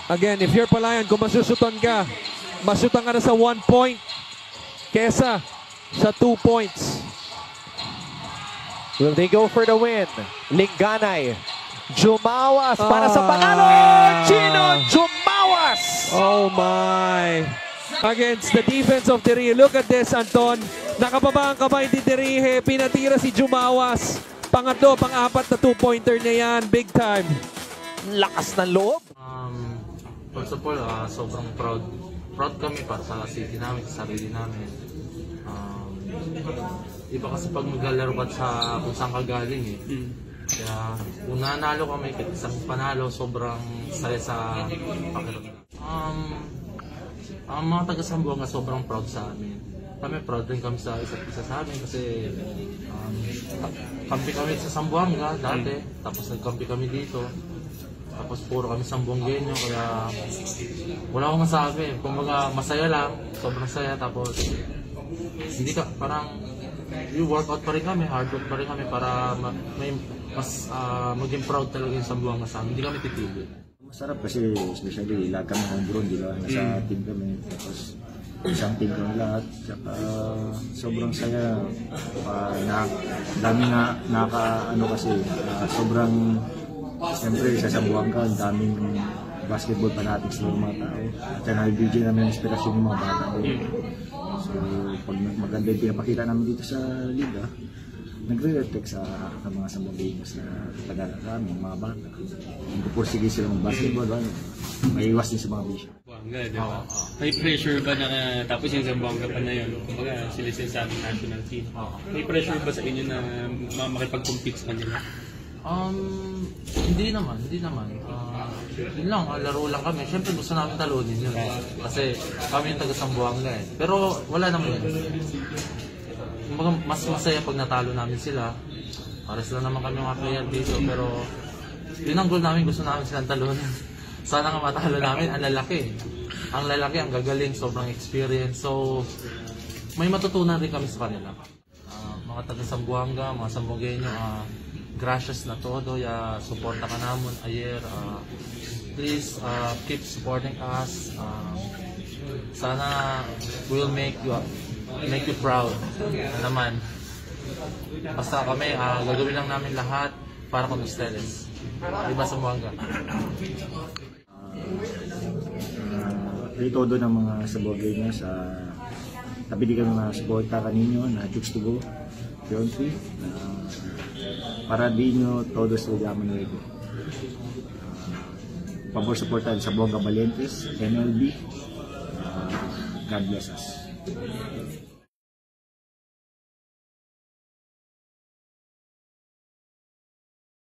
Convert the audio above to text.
Again, if you're Palayan, kung masusutan ka, masutan ka na sa 1 point kesa sa 2 points. Will they go for the win? Linganay. Jumawas para sa panalo! Chino Jumawas! Oh my! Against the defense of Derihe. Look at this, Anton. Nakababa ang kamay ni Derihe. Pinatira si Jumawas. Pangatlo, pang-apat na 2-pointer niya yan. Big time. Lakas ng loob. First of all, sobrang proud kami para sa city namin, sa sarili namin. Iba kasi pag maglalaro ka sa kung saan ka galing eh. Kaya kung nanalo kami, kahit isang panalo, sobrang saya sa pakiramdam. Ang mga taga-Sambuanga sobrang proud sa amin. Kami proud din kami sa isa't isa sa amin kasi kampi kami sa Sambuanga dati, tapos nagkampi kami dito. Tapos puro kami Sambuangueño, kaya wala akong masabi. Kumbaga masaya lang, sobrang saya. Tapos hindi ka, parang yung workout pa rin kami, hard work pa rin kami para maging proud talaga yung Sambuanga sa amin. Hindi kami titigil. Masarap kasi especially lahat kami homegrown, di ba? Nasa team kami. Tapos isang team kami lahat. Tsaka sobrang saya. Dami na ano kasi sobrang siyempre sa Sambuanga, ang daming basketball fanatics ng mga tao. At nabibigyan namin ng inspirasyon ng mga bata. So pag maganda yung pinapakita namin dito sa liga, nagre-reflect sa mga Sambuangueños na taga namin, mga bata. Pupursige sila ng basketball, may iwas din sa mga bisyo. Sambuanga, di ba? May pressure ba na, tapos yung Sambuanga pa na yun, kumbaga sila sa ating national team. May pressure ba sa inyo na makipag-compete sa kanila? Hindi naman. Yun lang, laro lang kami. Siyempre gusto namin talunin yun. Kasi kami yung taga-Sambuanga eh. Pero wala naman yun. Mas masaya pag natalo namin sila. Pares lang naman kami mga player dito. Pero yun ang goal namin, gusto namin silang talunin. Sana nga matalo namin, ang lalaki. Ang lalaki, ang gagaling, sobrang experience. So, may matutunan rin kami sa kanila. Mga taga-Sambuanga, mga Sambuangueño, gracias na todo, suporta ka namon ayer. Please keep supporting us. Sana we'll make you proud naman. Basta kami, gagawin lang namin lahat para kung Steles. Diba Sambuanga? Todo ng mga Sambuangueños sa tabili kami mga suporta kaninyo na Jukes to Go, Country, para di nyo todos lugaman nuevo. Pabor supportan sa Sambuanga Valientes, MLB. God bless us.